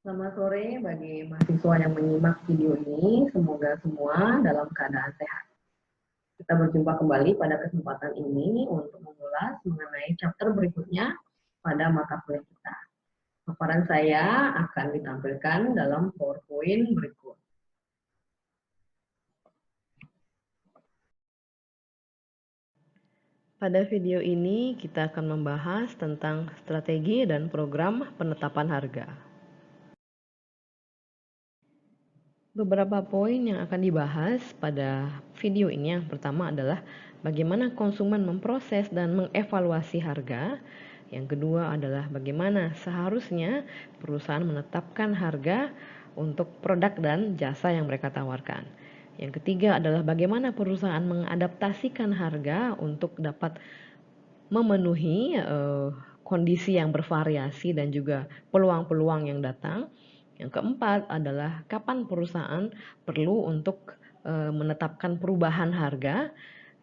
Selamat sore bagi mahasiswa yang menyimak video ini. Semoga semua dalam keadaan sehat. Kita berjumpa kembali pada kesempatan ini untuk mengulas mengenai chapter berikutnya pada mata kuliah kita. Paparan saya akan ditampilkan dalam PowerPoint berikut. Pada video ini kita akan membahas tentang strategi dan program penetapan harga. Beberapa poin yang akan dibahas pada video ini yang pertama adalah bagaimana konsumen memproses dan mengevaluasi harga. Yang kedua adalah bagaimana seharusnya perusahaan menetapkan harga untuk produk dan jasa yang mereka tawarkan. Yang ketiga adalah bagaimana perusahaan mengadaptasikan harga untuk dapat memenuhi kondisi yang bervariasi dan juga peluang-peluang yang datang. Yang keempat adalah kapan perusahaan perlu untuk menetapkan perubahan harga.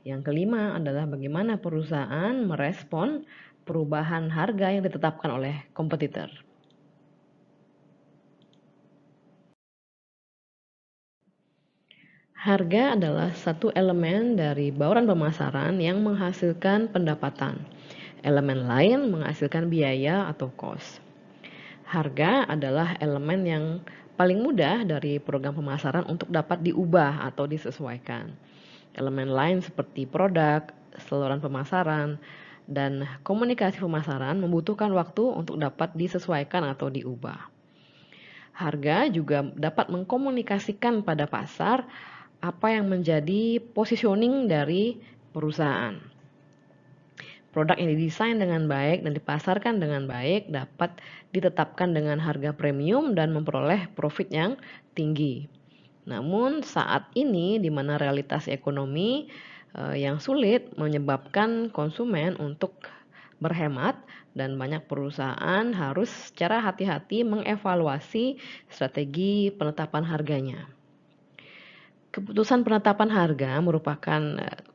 Yang kelima adalah bagaimana perusahaan merespon perubahan harga yang ditetapkan oleh kompetitor. Harga adalah satu elemen dari bauran pemasaran yang menghasilkan pendapatan. Elemen lain menghasilkan biaya atau cost. Harga adalah elemen yang paling mudah dari program pemasaran untuk dapat diubah atau disesuaikan. Elemen lain seperti produk, saluran pemasaran, dan komunikasi pemasaran membutuhkan waktu untuk dapat disesuaikan atau diubah. Harga juga dapat mengkomunikasikan pada pasar apa yang menjadi positioning dari perusahaan. Produk yang didesain dengan baik dan dipasarkan dengan baik dapat ditetapkan dengan harga premium dan memperoleh profit yang tinggi. Namun saat ini di mana realitas ekonomi yang sulit menyebabkan konsumen untuk berhemat dan banyak perusahaan harus secara hati-hati mengevaluasi strategi penetapan harganya. Keputusan penetapan harga merupakan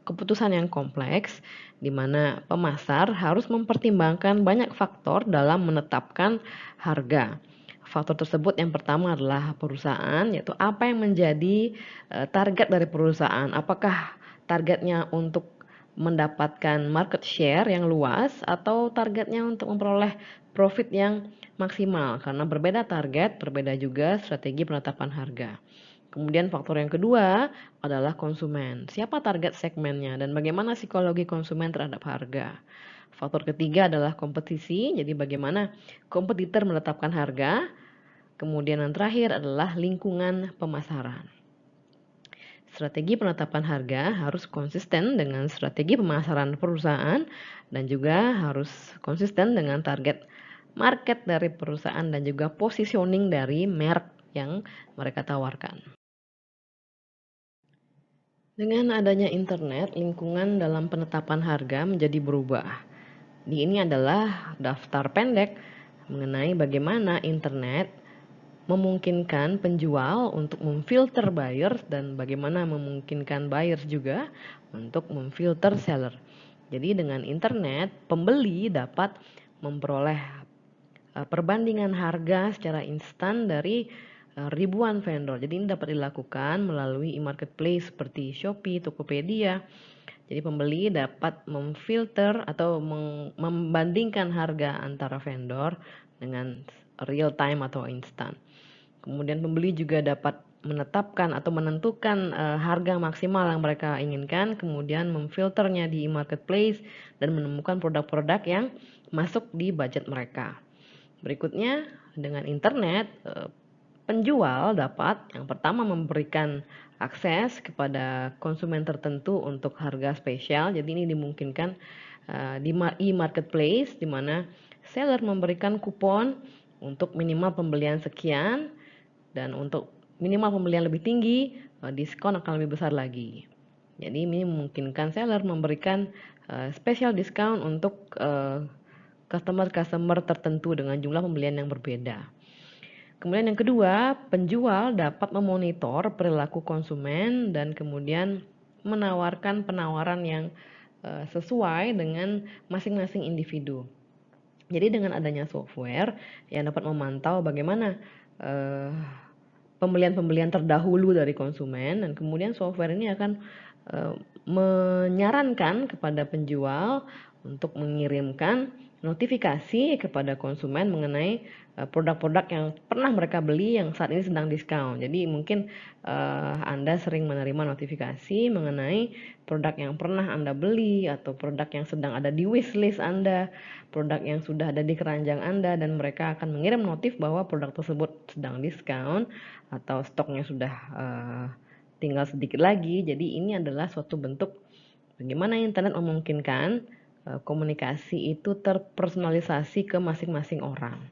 keputusan yang kompleks di mana pemasar harus mempertimbangkan banyak faktor dalam menetapkan harga. Faktor tersebut yang pertama adalah perusahaan, yaitu apa yang menjadi target dari perusahaan. Apakah targetnya untuk mendapatkan market share yang luas atau targetnya untuk memperoleh profit yang maksimal. Karena berbeda target, berbeda juga strategi penetapan harga. Kemudian faktor yang kedua adalah konsumen. Siapa target segmennya dan bagaimana psikologi konsumen terhadap harga. Faktor ketiga adalah kompetisi, jadi bagaimana kompetitor menetapkan harga. Kemudian yang terakhir adalah lingkungan pemasaran. Strategi penetapan harga harus konsisten dengan strategi pemasaran perusahaan dan juga harus konsisten dengan target market dari perusahaan dan juga positioning dari merek yang mereka tawarkan. Dengan adanya internet, lingkungan dalam penetapan harga menjadi berubah. Ini adalah daftar pendek mengenai bagaimana internet memungkinkan penjual untuk memfilter buyers dan bagaimana memungkinkan buyers juga untuk memfilter seller. Jadi dengan internet, pembeli dapat memperoleh perbandingan harga secara instan dari ribuan vendor. Jadi ini dapat dilakukan melalui e-marketplace seperti Shopee, Tokopedia. Jadi pembeli dapat memfilter atau membandingkan harga antara vendor dengan real time atau instan. Kemudian pembeli juga dapat menetapkan atau menentukan harga maksimal yang mereka inginkan, kemudian memfilternya di e-marketplace dan menemukan produk-produk yang masuk di budget mereka. Berikutnya, dengan internet, penjual dapat yang pertama memberikan akses kepada konsumen tertentu untuk harga spesial. Jadi ini dimungkinkan di e-marketplace di mana seller memberikan kupon untuk minimal pembelian sekian dan untuk minimal pembelian lebih tinggi, diskon akan lebih besar lagi. Jadi ini memungkinkan seller memberikan special discount untuk customer tertentu dengan jumlah pembelian yang berbeda. Kemudian yang kedua, penjual dapat memonitor perilaku konsumen dan kemudian menawarkan penawaran yang sesuai dengan masing-masing individu. Jadi dengan adanya software yang dapat memantau bagaimana pembelian-pembelian terdahulu dari konsumen, dan kemudian software ini akan menyarankan kepada penjual untuk mengirimkan notifikasi kepada konsumen mengenai produk-produk yang pernah mereka beli yang saat ini sedang diskon. Jadi mungkin Anda sering menerima notifikasi mengenai produk yang pernah Anda beli atau produk yang sedang ada di wishlist Anda, produk yang sudah ada di keranjang Anda, dan mereka akan mengirim notif bahwa produk tersebut sedang diskon atau stoknya sudah tinggal sedikit lagi. Jadi ini adalah suatu bentuk bagaimana internet memungkinkan komunikasi itu terpersonalisasi ke masing-masing orang.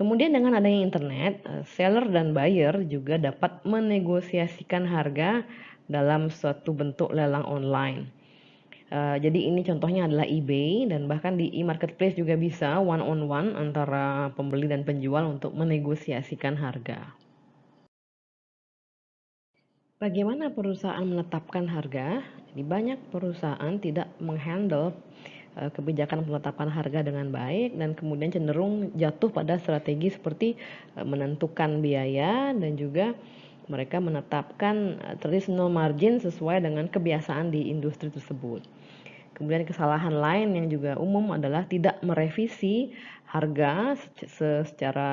Kemudian dengan adanya internet, seller dan buyer juga dapat menegosiasikan harga dalam suatu bentuk lelang online. Jadi ini contohnya adalah eBay, dan bahkan di e-marketplace juga bisa one on one antara pembeli dan penjual untuk menegosiasikan harga. Bagaimana perusahaan menetapkan harga? Jadi banyak perusahaan tidak menghandle kebijakan penetapan harga dengan baik, dan kemudian cenderung jatuh pada strategi seperti menentukan biaya, dan juga mereka menetapkan traditional margin sesuai dengan kebiasaan di industri tersebut. Kemudian kesalahan lain yang juga umum adalah tidak merevisi harga secara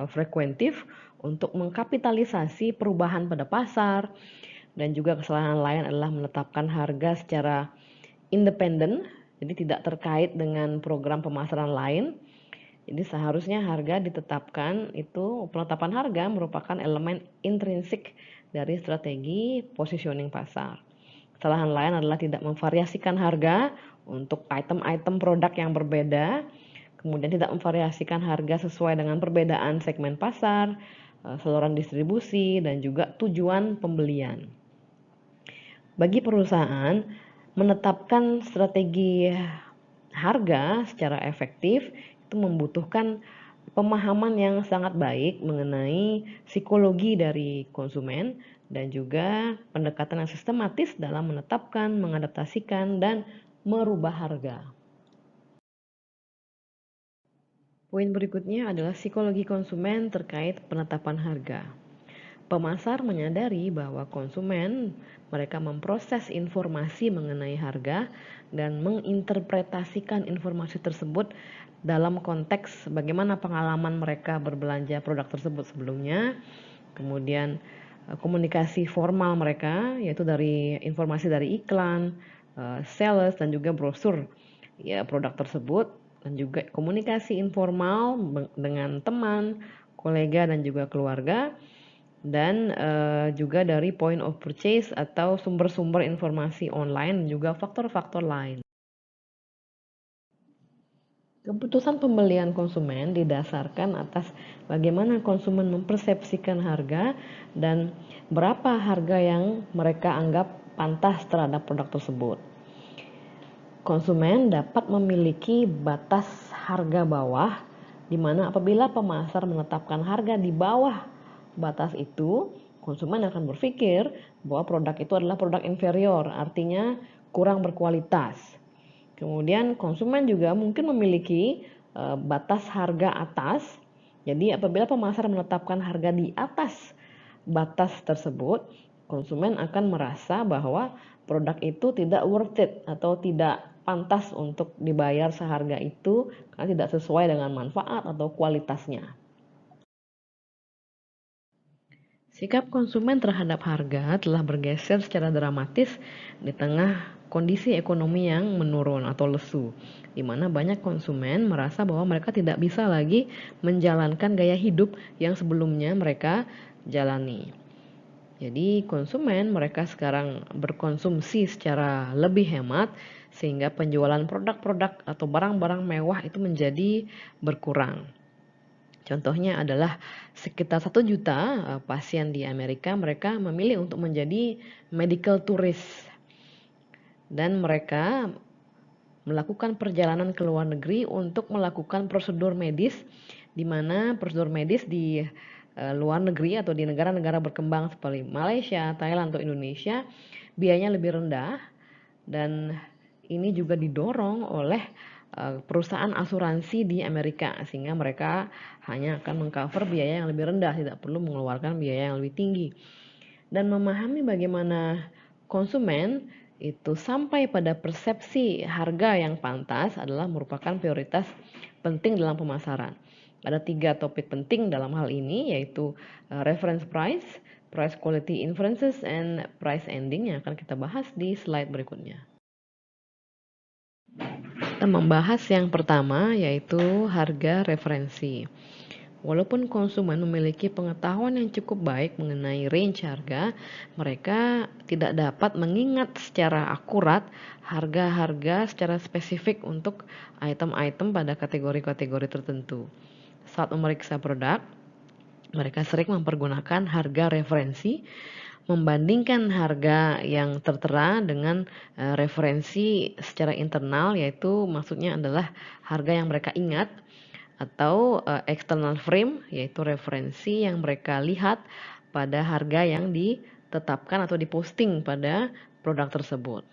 frekuentif untuk mengkapitalisasi perubahan pada pasar, dan juga kesalahan lain adalah menetapkan harga secara independen, jadi tidak terkait dengan program pemasaran lain. Jadi seharusnya harga ditetapkan, itu penetapan harga merupakan elemen intrinsik dari strategi positioning pasar. Kesalahan lain adalah tidak memvariasikan harga untuk item-item produk yang berbeda, kemudian tidak memvariasikan harga sesuai dengan perbedaan segmen pasar, saluran distribusi, dan juga tujuan pembelian. Bagi perusahaan, menetapkan strategi harga secara efektif itu membutuhkan pemahaman yang sangat baik mengenai psikologi dari konsumen, dan juga pendekatan yang sistematis dalam menetapkan, mengadaptasikan, dan merubah harga. Poin berikutnya adalah psikologi konsumen terkait penetapan harga. Pemasar menyadari bahwa konsumen mereka memproses informasi mengenai harga dan menginterpretasikan informasi tersebut dalam konteks bagaimana pengalaman mereka berbelanja produk tersebut sebelumnya, kemudian komunikasi formal mereka yaitu dari informasi dari iklan, sales, dan juga brosur ya produk tersebut, dan juga komunikasi informal dengan teman, kolega, dan juga keluarga, dan juga dari point of purchase atau sumber-sumber informasi online, dan juga faktor-faktor lain. Keputusan pembelian konsumen didasarkan atas bagaimana konsumen mempersepsikan harga dan berapa harga yang mereka anggap pantas terhadap produk tersebut. Konsumen dapat memiliki batas harga bawah, di mana apabila pemasar menetapkan harga di bawah batas itu, konsumen akan berpikir bahwa produk itu adalah produk inferior, artinya kurang berkualitas. Kemudian konsumen juga mungkin memiliki batas harga atas. Jadi apabila pemasar menetapkan harga di atas batas tersebut, konsumen akan merasa bahwa produk itu tidak worth it atau tidak pantas untuk dibayar seharga itu karena tidak sesuai dengan manfaat atau kualitasnya. Sikap konsumen terhadap harga telah bergeser secara dramatis di tengah kondisi ekonomi yang menurun atau lesu, di mana banyak konsumen merasa bahwa mereka tidak bisa lagi menjalankan gaya hidup yang sebelumnya mereka jalani. Jadi konsumen mereka sekarang berkonsumsi secara lebih hemat, sehingga penjualan produk-produk atau barang-barang mewah itu menjadi berkurang. Contohnya adalah sekitar 1 juta pasien di Amerika, mereka memilih untuk menjadi medical tourist, dan mereka melakukan perjalanan ke luar negeri untuk melakukan prosedur medis, di mana prosedur medis di luar negeri atau di negara-negara berkembang seperti Malaysia, Thailand, atau Indonesia biayanya lebih rendah, dan ini juga didorong oleh perusahaan asuransi di Amerika, sehingga mereka hanya akan mengcover biaya yang lebih rendah, tidak perlu mengeluarkan biaya yang lebih tinggi. Dan memahami bagaimana konsumen itu sampai pada persepsi harga yang pantas adalah merupakan prioritas penting dalam pemasaran. Ada 3 topik penting dalam hal ini, yaitu reference price, price quality inferences, and price ending, yang akan kita bahas di slide berikutnya. Kita membahas yang pertama, yaitu harga referensi. Walaupun konsumen memiliki pengetahuan yang cukup baik mengenai range harga, mereka tidak dapat mengingat secara akurat harga-harga secara spesifik untuk item-item pada kategori-kategori tertentu. Saat memeriksa produk, mereka sering mempergunakan harga referensi, membandingkan harga yang tertera dengan referensi secara internal, yaitu maksudnya adalah harga yang mereka ingat, atau external frame, yaitu referensi yang mereka lihat pada harga yang ditetapkan atau diposting pada produk tersebut.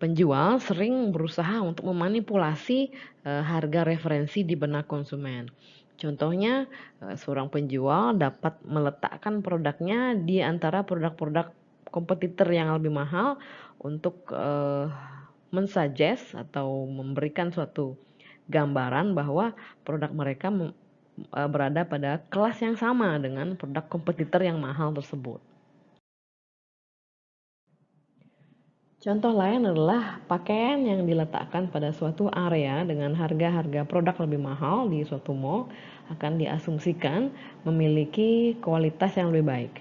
Penjual sering berusaha untuk memanipulasi harga referensi di benak konsumen. Contohnya, seorang penjual dapat meletakkan produknya di antara produk-produk kompetitor yang lebih mahal untuk mensuggest atau memberikan suatu gambaran bahwa produk mereka berada pada kelas yang sama dengan produk kompetitor yang mahal tersebut. Contoh lain adalah pakaian yang diletakkan pada suatu area dengan harga-harga produk lebih mahal di suatu mall akan diasumsikan memiliki kualitas yang lebih baik.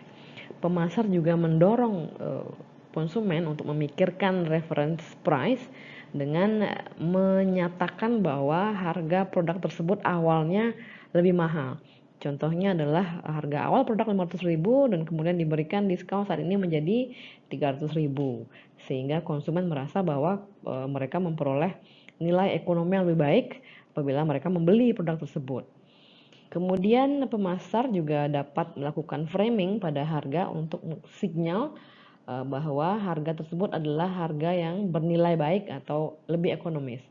Pemasar juga mendorong konsumen untuk memikirkan reference price dengan menyatakan bahwa harga produk tersebut awalnya lebih mahal. Contohnya adalah harga awal produk 500.000 dan kemudian diberikan diskon saat ini menjadi 300.000, sehingga konsumen merasa bahwa mereka memperoleh nilai ekonomi yang lebih baik apabila mereka membeli produk tersebut. Kemudian pemasar juga dapat melakukan framing pada harga untuk sinyal bahwa harga tersebut adalah harga yang bernilai baik atau lebih ekonomis.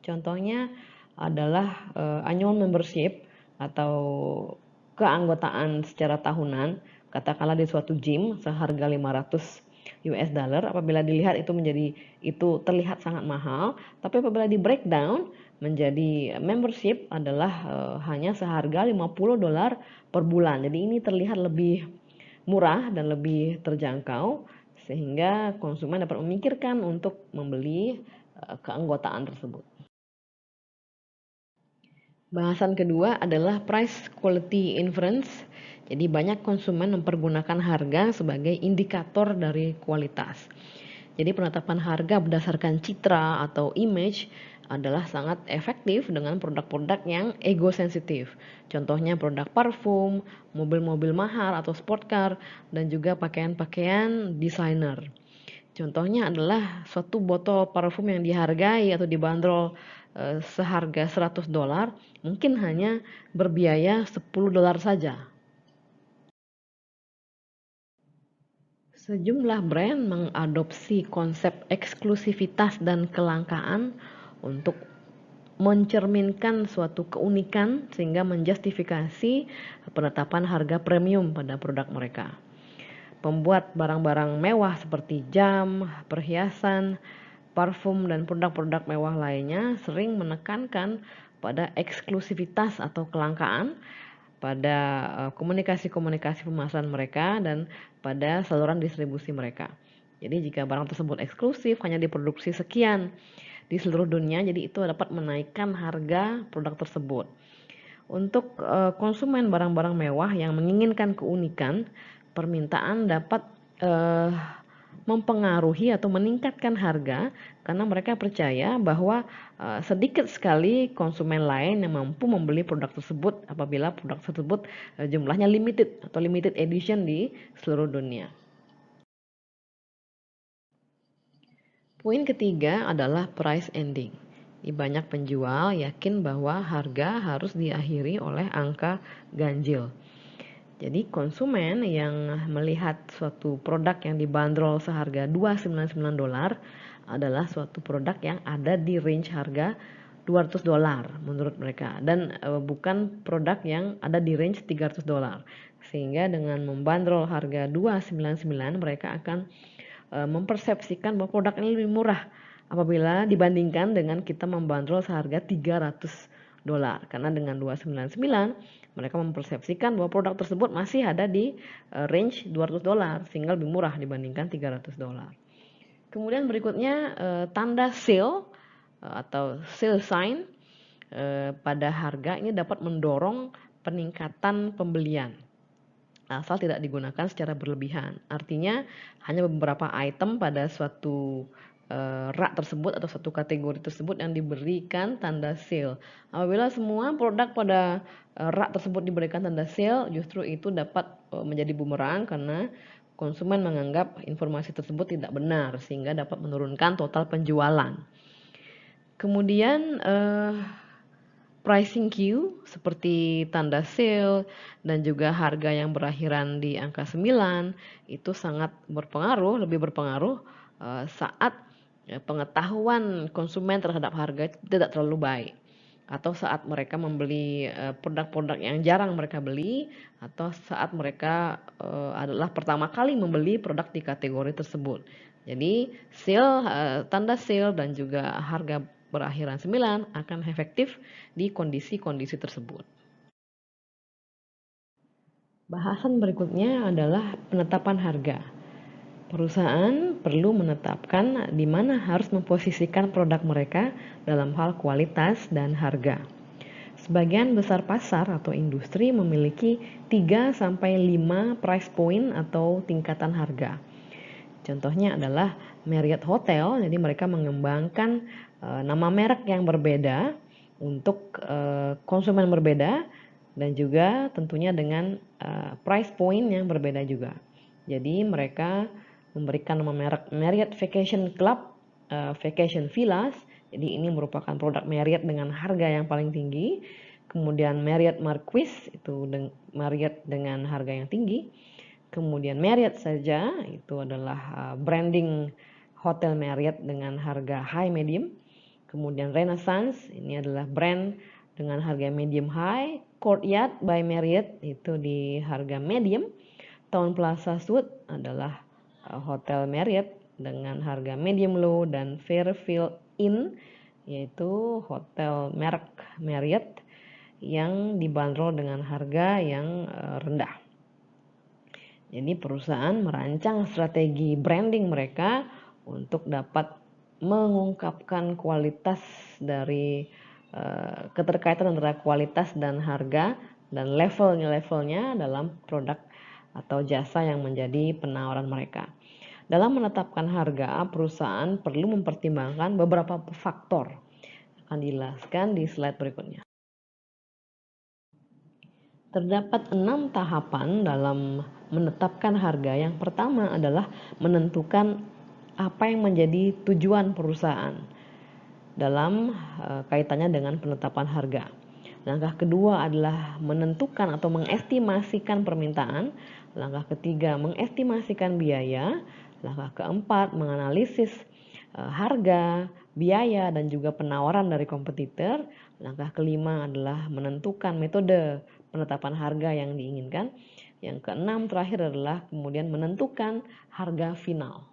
Contohnya adalah annual membership atau keanggotaan secara tahunan, katakanlah di suatu gym seharga 500 US dollar. Apabila dilihat itu terlihat sangat mahal, tapi apabila di breakdown menjadi membership adalah hanya seharga 50 dolar per bulan. Jadi ini terlihat lebih murah dan lebih terjangkau, sehingga konsumen dapat memikirkan untuk membeli keanggotaan tersebut. Bahasan kedua adalah price quality inference. Jadi banyak konsumen mempergunakan harga sebagai indikator dari kualitas. Jadi penetapan harga berdasarkan citra atau image adalah sangat efektif dengan produk-produk yang ego sensitif. Contohnya produk parfum, mobil-mobil mahal atau sport car, dan juga pakaian-pakaian desainer. Contohnya adalah suatu botol parfum yang dihargai atau dibanderol seharga 100 dolar, mungkin hanya berbiaya 10 dolar saja. Sejumlah brand mengadopsi konsep eksklusivitas dan kelangkaan untuk mencerminkan suatu keunikan sehingga menjustifikasi penetapan harga premium pada produk mereka. Pembuat barang-barang mewah seperti jam, perhiasan, parfum, dan produk-produk mewah lainnya sering menekankan pada eksklusivitas atau kelangkaan pada komunikasi-komunikasi pemasaran mereka dan pada saluran distribusi mereka. Jadi jika barang tersebut eksklusif, hanya diproduksi sekian di seluruh dunia, jadi itu dapat menaikkan harga produk tersebut. Untuk konsumen barang-barang mewah yang menginginkan keunikan, permintaan dapat mempengaruhi atau meningkatkan harga karena mereka percaya bahwa sedikit sekali konsumen lain yang mampu membeli produk tersebut apabila produk tersebut jumlahnya limited atau limited edition di seluruh dunia. Poin ketiga adalah price ending. Banyak penjual yakin bahwa harga harus diakhiri oleh angka ganjil. Jadi konsumen yang melihat suatu produk yang dibanderol seharga $299 adalah suatu produk yang ada di range harga $200 menurut mereka, dan bukan produk yang ada di range $300. Sehingga dengan membandrol harga 299 mereka akan mempersepsikan bahwa produk ini lebih murah apabila dibandingkan dengan kita membandrol seharga $300. Karena dengan 299 mereka mempersepsikan bahwa produk tersebut masih ada di range $200 sehingga lebih murah dibandingkan $300. Kemudian berikutnya tanda sale atau sale sign pada harga ini dapat mendorong peningkatan pembelian asal tidak digunakan secara berlebihan. Artinya hanya beberapa item pada suatu rak tersebut atau satu kategori tersebut yang diberikan tanda sale. Apabila semua produk pada rak tersebut diberikan tanda sale, justru itu dapat menjadi bumerang karena konsumen menganggap informasi tersebut tidak benar sehingga dapat menurunkan total penjualan. Kemudian pricing cue seperti tanda sale dan juga harga yang berakhiran di angka 9 itu sangat berpengaruh, lebih berpengaruh saat pengetahuan konsumen terhadap harga tidak terlalu baik, atau saat mereka membeli produk-produk yang jarang mereka beli, atau saat mereka adalah pertama kali membeli produk di kategori tersebut. Jadi tanda sale dan juga harga berakhiran 9 akan efektif di kondisi-kondisi tersebut. Bahasan berikutnya adalah penetapan harga. Perusahaan perlu menetapkan di mana harus memposisikan produk mereka dalam hal kualitas dan harga. Sebagian besar pasar atau industri memiliki 3-5 price point atau tingkatan harga. Contohnya adalah Marriott Hotel, jadi mereka mengembangkan nama merek yang berbeda untuk konsumen berbeda dan juga tentunya dengan price point yang berbeda juga. Jadi mereka memberikan nama merek Marriott Vacation Club, Vacation Villas. Jadi ini merupakan produk Marriott dengan harga yang paling tinggi. Kemudian Marriott Marquis, itu Marriott dengan harga yang tinggi. Kemudian Marriott saja itu adalah branding Hotel Marriott dengan harga high medium. Kemudian Renaissance, ini adalah brand dengan harga medium high. Courtyard by Marriott itu di harga medium. Town Plaza Suite adalah Hotel Marriott dengan harga medium low, dan Fairfield Inn yaitu hotel merek Marriott yang dibanderol dengan harga yang rendah. Jadi perusahaan merancang strategi branding mereka untuk dapat mengungkapkan kualitas dari keterkaitan antara kualitas dan harga dan levelnya dalam produk atau jasa yang menjadi penawaran mereka. Dalam menetapkan harga, perusahaan perlu mempertimbangkan beberapa faktor. Akan dijelaskan di slide berikutnya. Terdapat 6 tahapan dalam menetapkan harga. Yang pertama adalah menentukan apa yang menjadi tujuan perusahaan dalam kaitannya dengan penetapan harga. Langkah kedua adalah menentukan atau mengestimasikan permintaan. Langkah ketiga mengestimasikan biaya. Langkah keempat menganalisis harga, biaya, dan juga penawaran dari kompetitor. Langkah kelima adalah menentukan metode penetapan harga yang diinginkan. Yang keenam terakhir adalah kemudian menentukan harga final.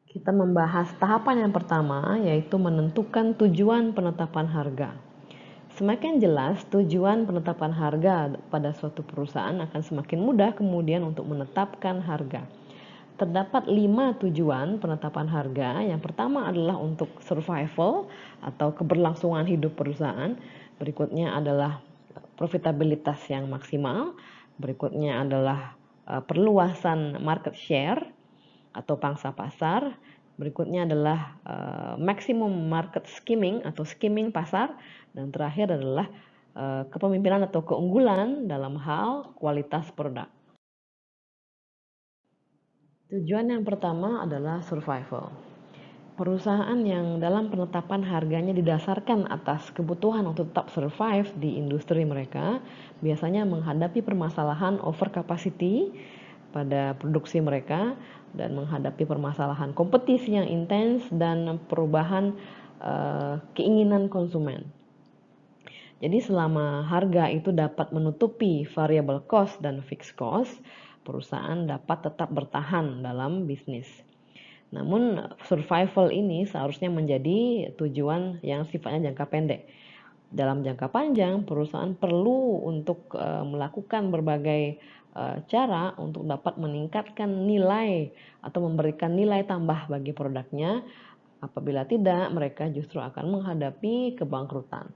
Kita membahas tahapan yang pertama, yaitu menentukan tujuan penetapan harga. Semakin jelas tujuan penetapan harga pada suatu perusahaan, akan semakin mudah kemudian untuk menetapkan harga. Terdapat 5 tujuan penetapan harga. Yang pertama adalah untuk survival atau keberlangsungan hidup perusahaan. Berikutnya adalah profitabilitas yang maksimal. Berikutnya adalah perluasan market share atau pangsa pasar. Berikutnya adalah maximum market skimming atau skimming pasar. Dan terakhir adalah kepemimpinan atau keunggulan dalam hal kualitas produk. Tujuan yang pertama adalah survival. Perusahaan yang dalam penetapan harganya didasarkan atas kebutuhan untuk tetap survive di industri mereka biasanya menghadapi permasalahan over capacity pada produksi mereka dan menghadapi permasalahan kompetisi yang intens dan perubahan keinginan konsumen. Jadi selama harga itu dapat menutupi variable cost dan fixed cost, perusahaan dapat tetap bertahan dalam bisnis. Namun survival ini seharusnya menjadi tujuan yang sifatnya jangka pendek. Dalam jangka panjang, perusahaan perlu untuk melakukan berbagai cara untuk dapat meningkatkan nilai atau memberikan nilai tambah bagi produknya. Apabila tidak, mereka justru akan menghadapi kebangkrutan.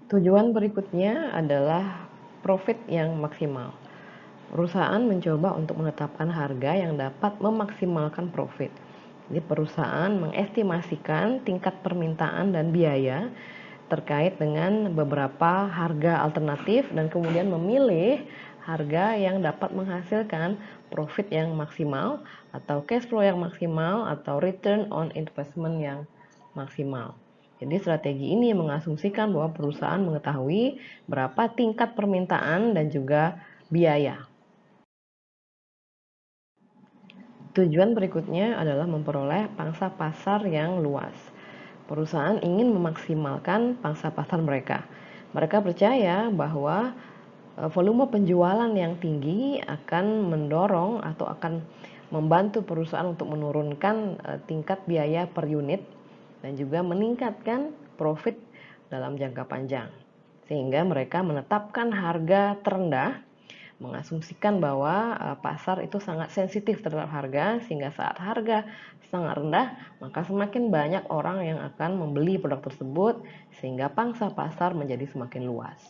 Tujuan berikutnya adalah profit yang maksimal. Perusahaan mencoba untuk menetapkan harga yang dapat memaksimalkan profit. Jadi perusahaan mengestimasikan tingkat permintaan dan biaya terkait dengan beberapa harga alternatif dan kemudian memilih harga yang dapat menghasilkan profit yang maksimal atau cash flow yang maksimal atau return on investment yang maksimal. Jadi strategi ini mengasumsikan bahwa perusahaan mengetahui berapa tingkat permintaan dan juga biaya. Tujuan berikutnya adalah memperoleh pangsa pasar yang luas. Perusahaan ingin memaksimalkan pangsa pasar mereka. Mereka percaya bahwa volume penjualan yang tinggi akan mendorong atau akan membantu perusahaan untuk menurunkan tingkat biaya per unit dan juga meningkatkan profit dalam jangka panjang. Sehingga mereka menetapkan harga terendah, mengasumsikan bahwa pasar itu sangat sensitif terhadap harga, sehingga saat harga sangat rendah, maka semakin banyak orang yang akan membeli produk tersebut, sehingga pangsa pasar menjadi semakin luas.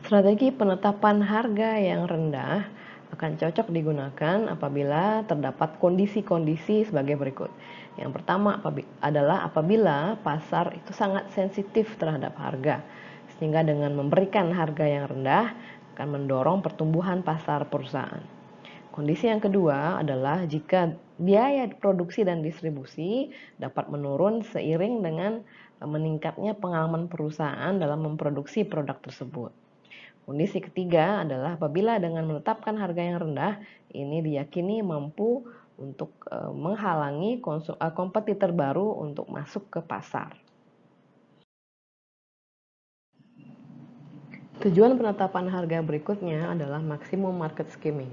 Strategi penetapan harga yang rendah akan cocok digunakan apabila terdapat kondisi-kondisi sebagai berikut. Yang pertama adalah apabila pasar itu sangat sensitif terhadap harga, sehingga dengan memberikan harga yang rendah akan mendorong pertumbuhan pasar perusahaan. Kondisi yang kedua adalah jika biaya produksi dan distribusi dapat menurun seiring dengan meningkatnya pengalaman perusahaan dalam memproduksi produk tersebut. Kondisi ketiga adalah apabila dengan menetapkan harga yang rendah, ini diyakini mampu untuk menghalangi kompetitor baru untuk masuk ke pasar. Tujuan penetapan harga berikutnya adalah maksimum market skimming.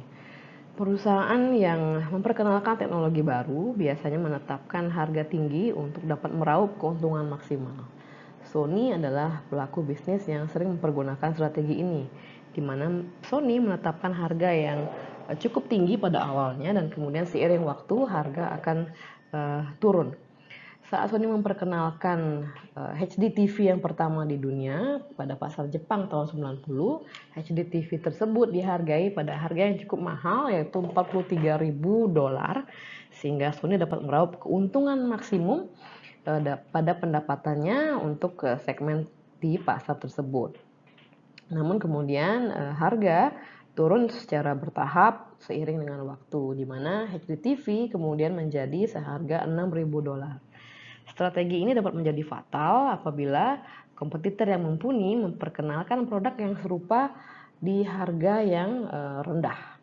Perusahaan yang memperkenalkan teknologi baru biasanya menetapkan harga tinggi untuk dapat meraup keuntungan maksimal. Sony adalah pelaku bisnis yang sering mempergunakan strategi ini, di mana Sony menetapkan harga yang cukup tinggi pada awalnya dan kemudian seiring waktu harga akan turun. Saat Sony memperkenalkan HD TV yang pertama di dunia pada pasar Jepang tahun 90, HD TV tersebut dihargai pada harga yang cukup mahal yaitu $43.000, sehingga Sony dapat meraup keuntungan maksimum pada pendapatannya untuk segmen di pasar tersebut. Namun kemudian harga turun secara bertahap seiring dengan waktu, di mana HD TV kemudian menjadi seharga $6.000. Strategi ini dapat menjadi fatal apabila kompetitor yang mumpuni memperkenalkan produk yang serupa di harga yang rendah.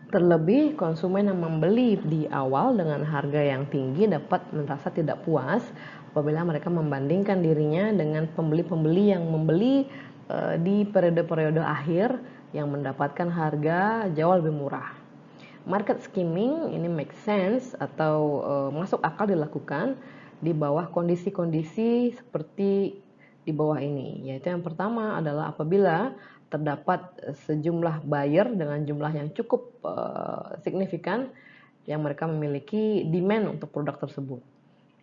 Terlebih, konsumen yang membeli di awal dengan harga yang tinggi dapat merasa tidak puas apabila mereka membandingkan dirinya dengan pembeli-pembeli yang membeli di periode-periode akhir yang mendapatkan harga jauh lebih murah. Market skimming ini make sense atau masuk akal dilakukan di bawah kondisi-kondisi seperti di bawah ini, yaitu yang pertama adalah apabila terdapat sejumlah buyer dengan jumlah yang cukup signifikan yang mereka memiliki demand untuk produk tersebut.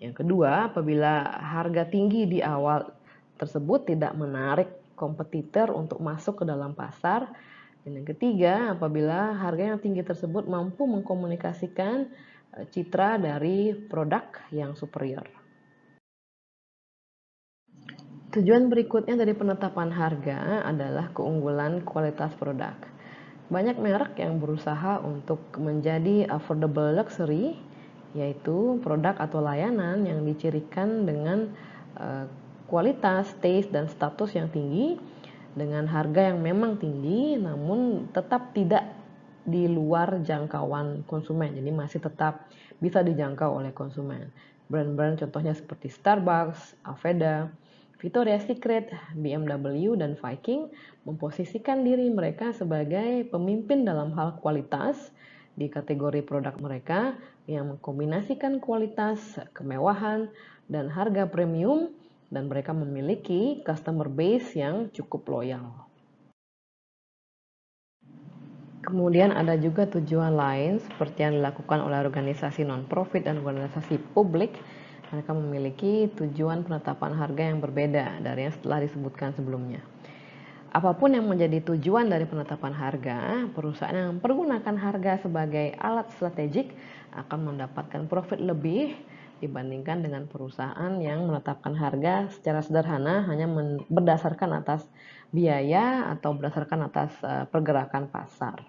Yang kedua, apabila harga tinggi di awal tersebut tidak menarik kompetitor untuk masuk ke dalam pasar. Dan yang ketiga, apabila harga yang tinggi tersebut mampu mengkomunikasikan citra dari produk yang superior. Tujuan berikutnya dari penetapan harga adalah keunggulan kualitas produk. Banyak merek yang berusaha untuk menjadi affordable luxury, yaitu produk atau layanan yang dicirikan dengan kualitas, taste, dan status yang tinggi dengan harga yang memang tinggi namun tetap tidak di luar jangkauan konsumen, jadi masih tetap bisa dijangkau oleh konsumen. Brand-brand contohnya seperti Starbucks, Aveda, Victoria's Secret, BMW, dan Viking memposisikan diri mereka sebagai pemimpin dalam hal kualitas di kategori produk mereka yang mengkombinasikan kualitas, kemewahan, dan harga premium, dan mereka memiliki customer base yang cukup loyal. Kemudian ada juga tujuan lain seperti yang dilakukan oleh organisasi non-profit dan organisasi publik. Mereka memiliki tujuan penetapan harga yang berbeda dari yang telah disebutkan sebelumnya. Apapun yang menjadi tujuan dari penetapan harga, perusahaan yang menggunakan harga sebagai alat strategik akan mendapatkan profit lebih dibandingkan dengan perusahaan yang menetapkan harga secara sederhana hanya berdasarkan atas biaya atau berdasarkan atas pergerakan pasar.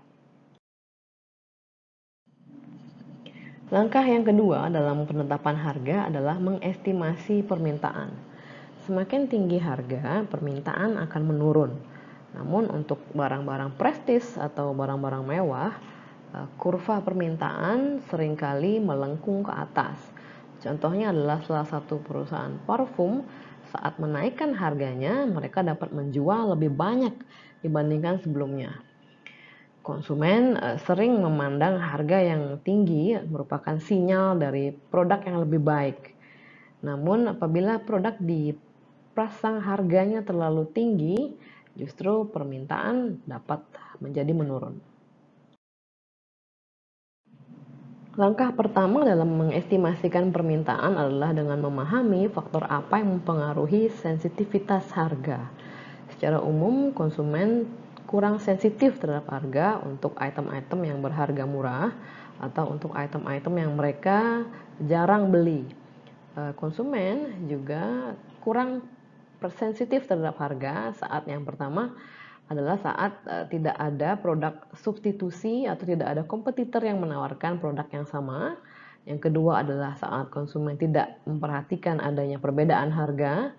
Langkah yang kedua dalam penetapan harga adalah mengestimasi permintaan. Semakin tinggi harga, permintaan akan menurun. Namun untuk barang-barang prestis atau barang-barang mewah, kurva permintaan seringkali melengkung ke atas. Contohnya adalah salah satu perusahaan parfum, saat menaikkan harganya, mereka dapat menjual lebih banyak dibandingkan sebelumnya. Konsumen sering memandang harga yang tinggi merupakan sinyal dari produk yang lebih baik. Namun apabila produk dipasang harganya terlalu tinggi, justru permintaan dapat menjadi menurun. Langkah pertama dalam mengestimasikan permintaan adalah dengan memahami faktor apa yang mempengaruhi sensitivitas harga. Secara umum, konsumen kurang sensitif terhadap harga untuk item-item yang berharga murah atau untuk item-item yang mereka jarang beli. Konsumen juga kurang sensitif terhadap harga saat yang pertama adalah saat tidak ada produk substitusi atau tidak ada kompetitor yang menawarkan produk yang sama. Yang kedua adalah saat konsumen tidak memperhatikan adanya perbedaan harga.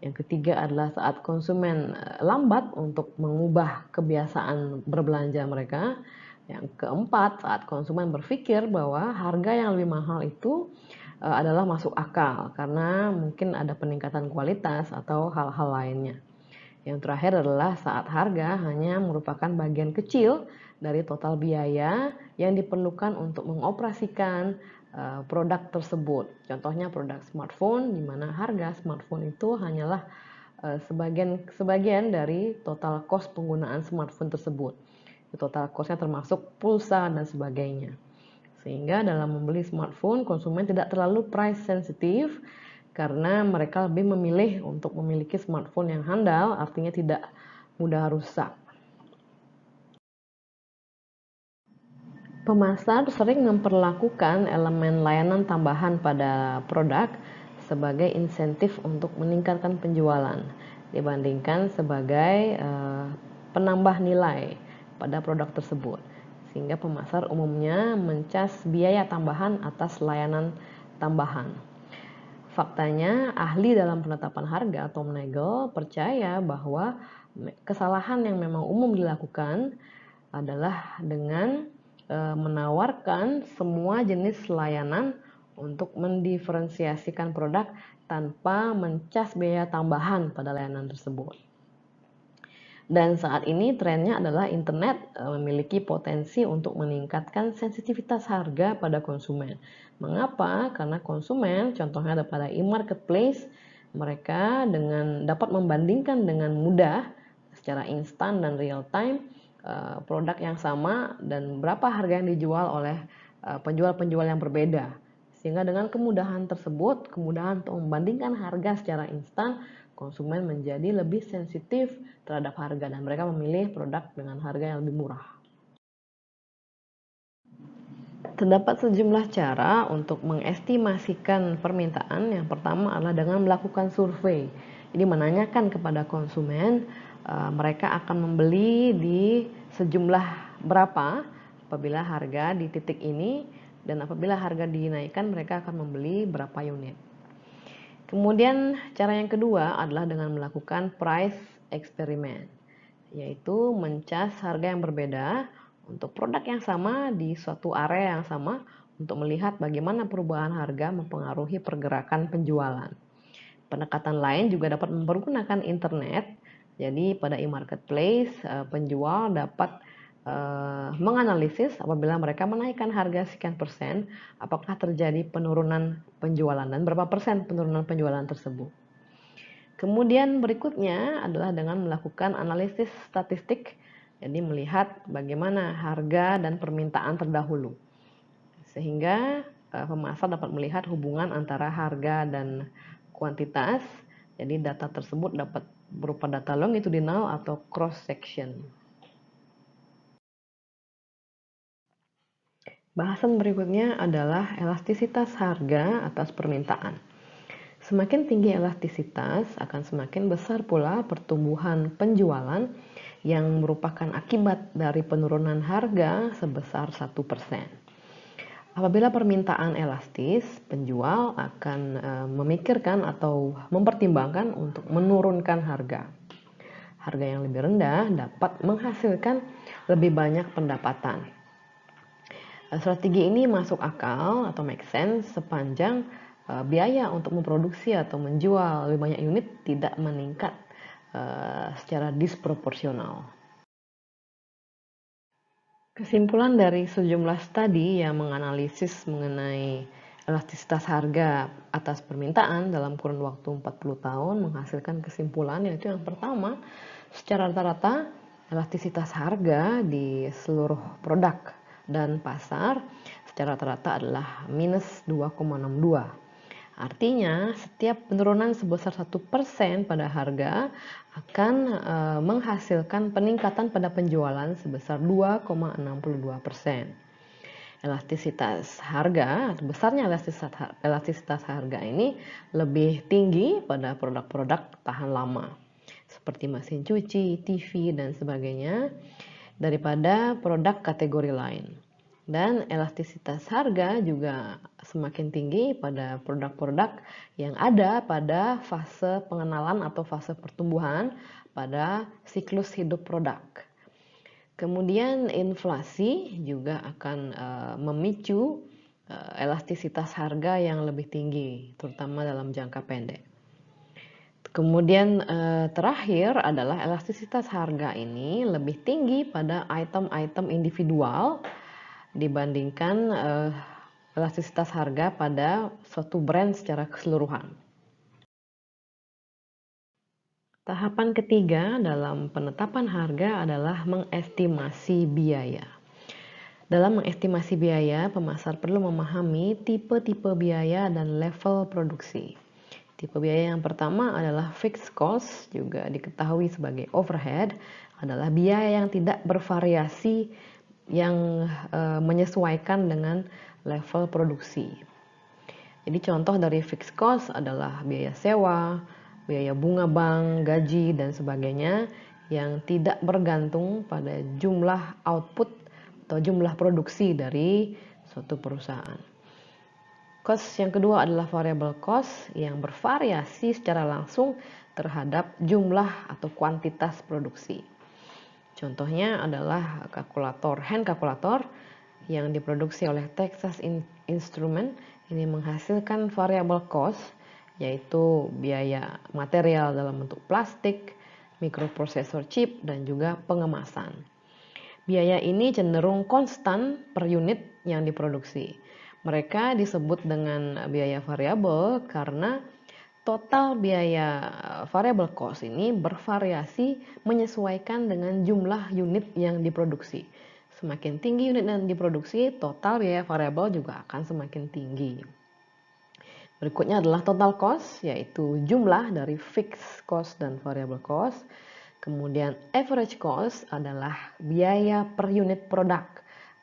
Yang ketiga adalah saat konsumen lambat untuk mengubah kebiasaan berbelanja mereka. Yang keempat, saat konsumen berpikir bahwa harga yang lebih mahal itu adalah masuk akal karena mungkin ada peningkatan kualitas atau hal-hal lainnya. Yang terakhir adalah saat harga hanya merupakan bagian kecil dari total biaya yang diperlukan untuk mengoperasikan produk tersebut. Contohnya produk smartphone, di mana harga smartphone itu hanyalah sebagian dari total cost penggunaan smartphone tersebut. Total cost-nya termasuk pulsa dan sebagainya. Sehingga dalam membeli smartphone, konsumen tidak terlalu price sensitive karena mereka lebih memilih untuk memiliki smartphone yang handal, artinya tidak mudah rusak. Pemasar sering memperlakukan elemen layanan tambahan pada produk sebagai insentif untuk meningkatkan penjualan dibandingkan sebagai penambah nilai pada produk tersebut. Sehingga pemasar umumnya mencas biaya tambahan atas layanan tambahan. Faktanya, ahli dalam penetapan harga atau menegel percaya bahwa kesalahan yang memang umum dilakukan adalah dengan menawarkan semua jenis layanan untuk mendiferensiasikan produk tanpa mencas biaya tambahan pada layanan tersebut. Dan saat ini trennya adalah internet memiliki potensi untuk meningkatkan sensitivitas harga pada konsumen. Mengapa? Karena konsumen, contohnya pada e-marketplace, mereka dapat membandingkan dengan mudah secara instan dan real time produk yang sama dan berapa harga yang dijual oleh penjual-penjual yang berbeda. Sehingga dengan kemudahan tersebut, kemudahan untuk membandingkan harga secara instan, konsumen menjadi lebih sensitif terhadap harga dan mereka memilih produk dengan harga yang lebih murah. Terdapat sejumlah cara untuk mengestimasikan permintaan. Yang pertama adalah dengan melakukan survei. Jadi menanyakan kepada konsumen mereka akan membeli di sejumlah berapa apabila harga di titik ini, dan apabila harga dinaikkan mereka akan membeli berapa unit. Kemudian cara yang kedua adalah dengan melakukan price experiment, yaitu mencas harga yang berbeda untuk produk yang sama di suatu area yang sama untuk melihat bagaimana perubahan harga mempengaruhi pergerakan penjualan. Pendekatan lain juga dapat mempergunakan internet. Jadi pada e-marketplace, penjual dapat menganalisis apabila mereka menaikkan harga sekian persen, apakah terjadi penurunan penjualan dan berapa persen penurunan penjualan tersebut. Kemudian berikutnya adalah dengan melakukan analisis statistik, jadi melihat bagaimana harga dan permintaan terdahulu. Sehingga pemasar dapat melihat hubungan antara harga dan kuantitas. Jadi data tersebut dapat berupa data longitudinal atau cross section. Bahasan berikutnya adalah elastisitas harga atas permintaan. Semakin tinggi elastisitas, akan semakin besar pula pertumbuhan penjualan yang merupakan akibat dari penurunan harga sebesar 1%. Apabila permintaan elastis, penjual akan memikirkan atau mempertimbangkan untuk menurunkan harga. Harga yang lebih rendah dapat menghasilkan lebih banyak pendapatan. Strategi ini masuk akal atau make sense sepanjang biaya untuk memproduksi atau menjual lebih banyak unit tidak meningkat secara disproporsional. Kesimpulan dari sejumlah studi yang menganalisis mengenai elastisitas harga atas permintaan dalam kurun waktu 40 tahun menghasilkan kesimpulan, yaitu yang pertama, secara rata-rata elastisitas harga di seluruh produk dan pasar secara rata-rata adalah minus 2,62. Artinya setiap penurunan sebesar 1% pada harga akan menghasilkan peningkatan pada penjualan sebesar 2,62%. Elastisitas harga, besarnya elastisitas harga ini lebih tinggi pada produk-produk tahan lama seperti mesin cuci, TV, dan sebagainya daripada produk kategori lain. Dan elastisitas harga juga semakin tinggi pada produk-produk yang ada pada fase pengenalan atau fase pertumbuhan pada siklus hidup produk. Kemudian inflasi juga akan memicu elastisitas harga yang lebih tinggi, terutama dalam jangka pendek. Kemudian terakhir adalah elastisitas harga ini lebih tinggi pada item-item individual dibandingkan elastisitas harga pada suatu brand secara keseluruhan. Tahapan ketiga dalam penetapan harga adalah mengestimasi biaya. Dalam mengestimasi biaya, pemasar perlu memahami tipe-tipe biaya dan level produksi. Tipe biaya yang pertama adalah fixed cost, juga diketahui sebagai overhead, adalah biaya yang tidak bervariasi yang menyesuaikan dengan level produksi. Jadi contoh dari fixed cost adalah biaya sewa, biaya bunga bank, gaji, dan sebagainya yang tidak bergantung pada jumlah output atau jumlah produksi dari suatu perusahaan. Cost yang kedua adalah variable cost yang bervariasi secara langsung terhadap jumlah atau kuantitas produksi. Contohnya adalah hand calculator yang diproduksi oleh Texas Instruments. Ini menghasilkan variable cost, yaitu biaya material dalam bentuk plastik, mikroprosesor chip, dan juga pengemasan. Biaya ini cenderung konstan per unit yang diproduksi. Mereka disebut dengan biaya variabel karena total biaya variable cost ini bervariasi menyesuaikan dengan jumlah unit yang diproduksi. Semakin tinggi unit yang diproduksi, total biaya variabel juga akan semakin tinggi. Berikutnya adalah total cost, yaitu jumlah dari fixed cost dan variable cost. Kemudian average cost adalah biaya per unit produk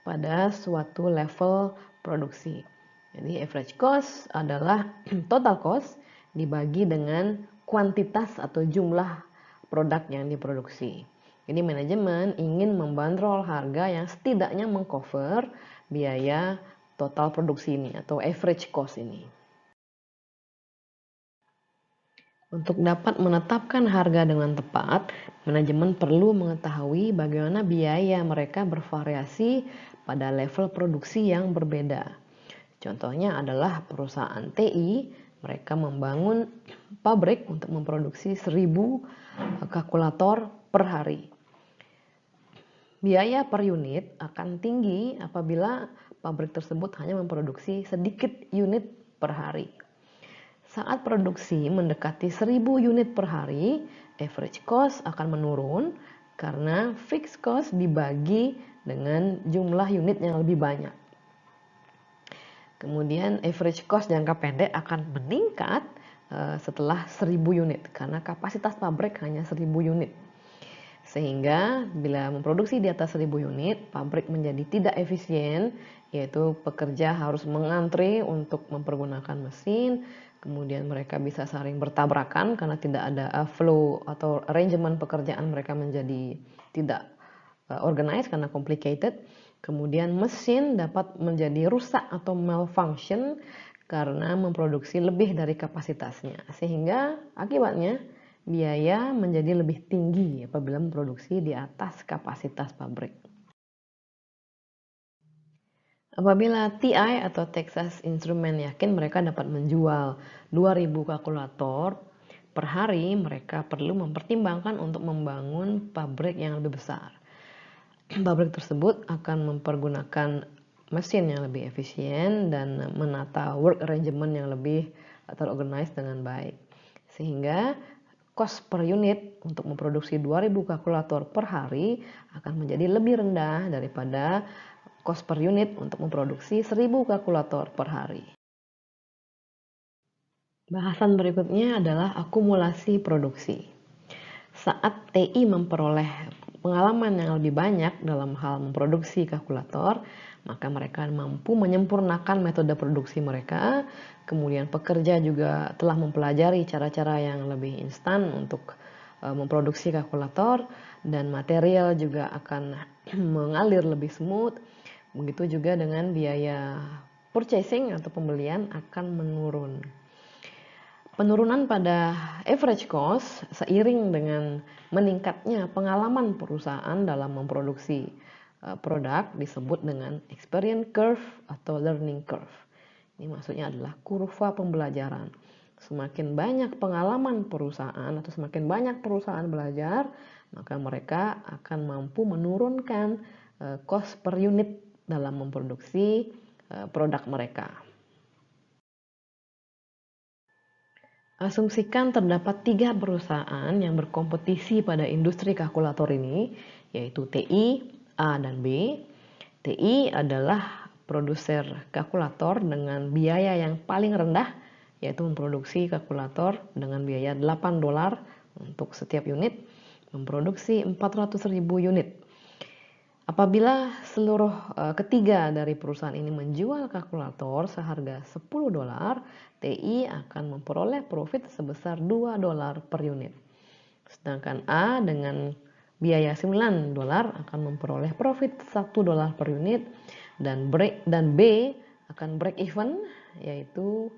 pada suatu level produksi. Jadi average cost adalah total cost dibagi dengan kuantitas atau jumlah produk yang diproduksi. Jadi manajemen ingin membandrol harga yang setidaknya mengcover biaya total produksi ini atau average cost ini. Untuk dapat menetapkan harga dengan tepat, manajemen perlu mengetahui bagaimana biaya mereka bervariasi pada level produksi yang berbeda. Contohnya adalah perusahaan TI, mereka membangun pabrik untuk memproduksi 1000 kalkulator per hari. Biaya per unit akan tinggi apabila pabrik tersebut hanya memproduksi sedikit unit per hari. Saat produksi mendekati 1000 unit per hari, average cost akan menurun karena fixed cost dibagi dengan jumlah unit yang lebih banyak. Kemudian average cost jangka pendek akan meningkat setelah 1000 unit karena kapasitas pabrik hanya 1000 unit. Sehingga bila memproduksi di atas 1000 unit, pabrik menjadi tidak efisien, yaitu pekerja harus mengantri untuk mempergunakan mesin, kemudian mereka bisa saling bertabrakan karena tidak ada flow atau arrangement pekerjaan mereka menjadi tidak organized karena complicated. Kemudian mesin dapat menjadi rusak atau malfunction karena memproduksi lebih dari kapasitasnya. Sehingga akibatnya biaya menjadi lebih tinggi apabila memproduksi di atas kapasitas pabrik. Apabila TI atau Texas Instruments yakin mereka dapat menjual 2000 kalkulator per hari, mereka perlu mempertimbangkan untuk membangun pabrik yang lebih besar. Pabrik tersebut akan mempergunakan mesin yang lebih efisien dan menata work arrangement yang lebih terorganize dengan baik. Sehingga cost per unit untuk memproduksi 2000 kalkulator per hari akan menjadi lebih rendah daripada cost per unit untuk memproduksi 1000 kalkulator per hari. Bahasan berikutnya adalah akumulasi produksi. Saat TI memperoleh pengalaman yang lebih banyak dalam hal memproduksi kalkulator, maka mereka mampu menyempurnakan metode produksi mereka. Kemudian pekerja juga telah mempelajari cara-cara yang lebih instan untuk memproduksi kalkulator, dan material juga akan mengalir lebih smooth. Begitu juga dengan biaya purchasing atau pembelian akan menurun. Penurunan pada average cost seiring dengan meningkatnya pengalaman perusahaan dalam memproduksi produk disebut dengan experience curve atau learning curve. Ini maksudnya adalah kurva pembelajaran. Semakin banyak pengalaman perusahaan atau semakin banyak perusahaan belajar, maka mereka akan mampu menurunkan cost per unit dalam memproduksi produk mereka. Asumsikan terdapat 3 perusahaan yang berkompetisi pada industri kalkulator ini, yaitu TI, A, dan B. TI adalah produser kalkulator dengan biaya yang paling rendah, yaitu memproduksi kalkulator dengan biaya $8 untuk setiap unit, memproduksi 400.000 unit. Apabila seluruh ketiga dari perusahaan ini menjual kalkulator seharga $10, TI akan memperoleh profit sebesar $2 per unit. Sedangkan A dengan biaya $9 akan memperoleh profit $1 per unit, dan B akan break even, yaitu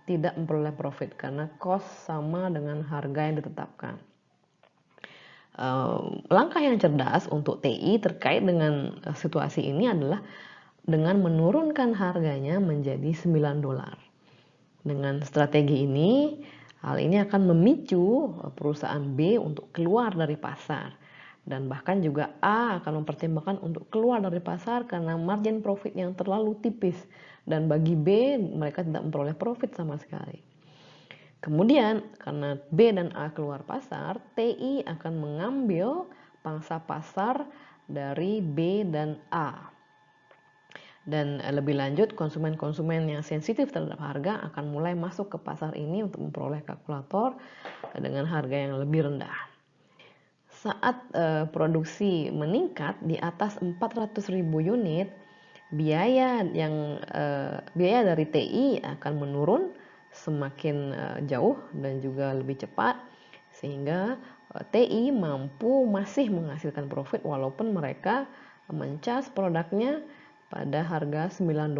tidak memperoleh profit karena cost sama dengan harga yang ditetapkan. Langkah yang cerdas untuk TI terkait dengan situasi ini adalah dengan menurunkan harganya menjadi $9. Dengan strategi ini, hal ini akan memicu perusahaan B untuk keluar dari pasar, dan bahkan juga A akan mempertimbangkan untuk keluar dari pasar karena margin profit yang terlalu tipis, dan bagi B mereka tidak memperoleh profit sama sekali. Kemudian karena B dan A keluar pasar, TI akan mengambil pangsa pasar dari B dan A. Dan lebih lanjut, konsumen-konsumen yang sensitif terhadap harga akan mulai masuk ke pasar ini untuk memperoleh kalkulator dengan harga yang lebih rendah. Saat produksi meningkat di atas 400.000 unit, biaya dari TI akan menurun semakin jauh dan juga lebih cepat, sehingga TI mampu masih menghasilkan profit walaupun mereka mencas produknya pada harga $9.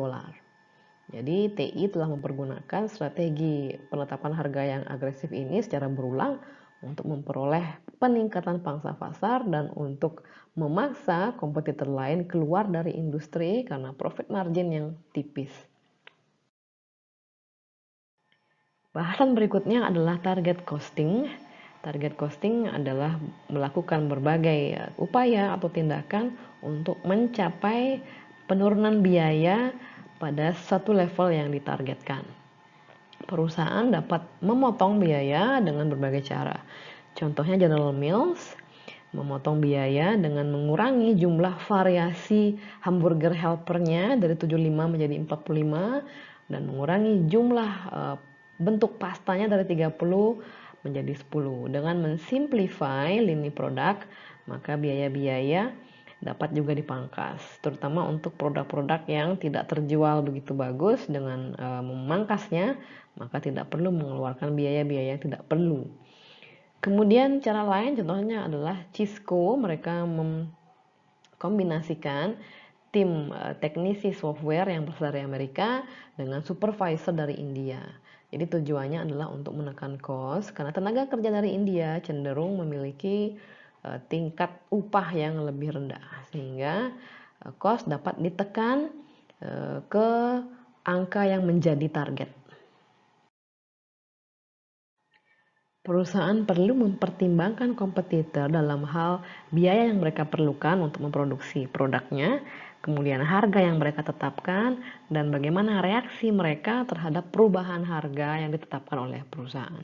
Jadi TI telah mempergunakan strategi penetapan harga yang agresif ini secara berulang untuk memperoleh peningkatan pangsa pasar dan untuk memaksa kompetitor lain keluar dari industri karena profit margin yang tipis. Bahasan berikutnya adalah target costing. Target costing adalah melakukan berbagai upaya atau tindakan untuk mencapai penurunan biaya pada satu level yang ditargetkan. Perusahaan dapat memotong biaya dengan berbagai cara. Contohnya General Mills memotong biaya dengan mengurangi jumlah variasi hamburger helpernya dari 75 menjadi 45 dan mengurangi jumlah bentuk pastanya dari 30 menjadi 10. Dengan mensimplify lini produk, maka biaya-biaya dapat juga dipangkas, terutama untuk produk-produk yang tidak terjual begitu bagus. Dengan memangkasnya, maka tidak perlu mengeluarkan biaya-biaya yang tidak perlu. Kemudian cara lain contohnya adalah Cisco, mereka mengkombinasikan tim teknisi software yang berasal dari Amerika dengan supervisor dari India. Jadi tujuannya adalah untuk menekan cost karena tenaga kerja dari India cenderung memiliki tingkat upah yang lebih rendah, sehingga cost dapat ditekan ke angka yang menjadi target. Perusahaan perlu mempertimbangkan kompetitor dalam hal biaya yang mereka perlukan untuk memproduksi produknya, kemudian harga yang mereka tetapkan, dan bagaimana reaksi mereka terhadap perubahan harga yang ditetapkan oleh perusahaan.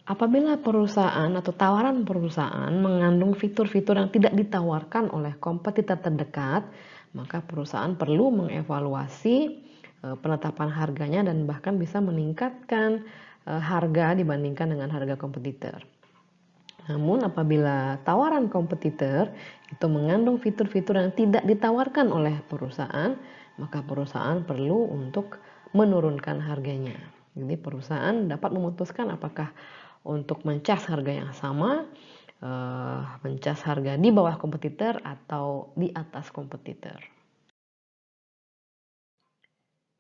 Apabila perusahaan atau tawaran perusahaan mengandung fitur-fitur yang tidak ditawarkan oleh kompetitor terdekat, maka perusahaan perlu mengevaluasi penetapan harganya dan bahkan bisa meningkatkan harga dibandingkan dengan harga kompetitor. Namun apabila tawaran kompetitor itu mengandung fitur-fitur yang tidak ditawarkan oleh perusahaan, maka perusahaan perlu untuk menurunkan harganya. Jadi perusahaan dapat memutuskan apakah untuk mencas harga yang sama, mencas harga di bawah kompetitor atau di atas kompetitor.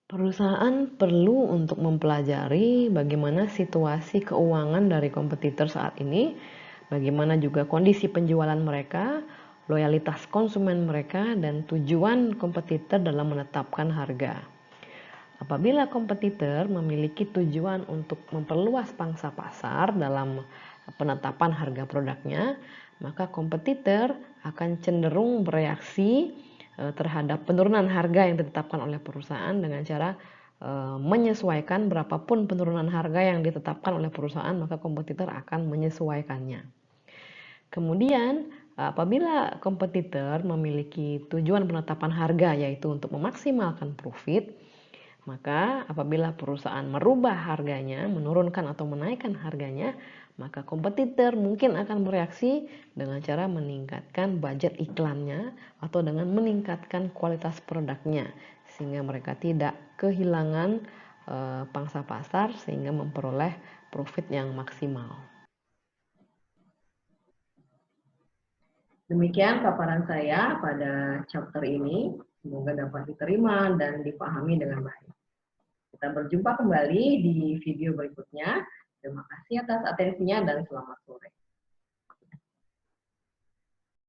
Perusahaan perlu untuk mempelajari bagaimana situasi keuangan dari kompetitor saat ini, bagaimana juga kondisi penjualan mereka, loyalitas konsumen mereka, dan tujuan kompetitor dalam menetapkan harga. Apabila kompetitor memiliki tujuan untuk memperluas pangsa pasar dalam penetapan harga produknya, maka kompetitor akan cenderung bereaksi terhadap penurunan harga yang ditetapkan oleh perusahaan dengan cara menyesuaikan berapapun penurunan harga yang ditetapkan oleh perusahaan, maka kompetitor akan menyesuaikannya. Kemudian apabila kompetitor memiliki tujuan penetapan harga yaitu untuk memaksimalkan profit, maka apabila perusahaan merubah harganya, menurunkan atau menaikkan harganya, maka kompetitor mungkin akan bereaksi dengan cara meningkatkan budget iklannya atau dengan meningkatkan kualitas produknya sehingga mereka tidak kehilangan pangsa pasar sehingga memperoleh profit yang maksimal. Demikian paparan saya pada chapter ini. Semoga dapat diterima dan dipahami dengan baik. Kita berjumpa kembali di video berikutnya. Terima kasih atas atensinya dan selamat sore.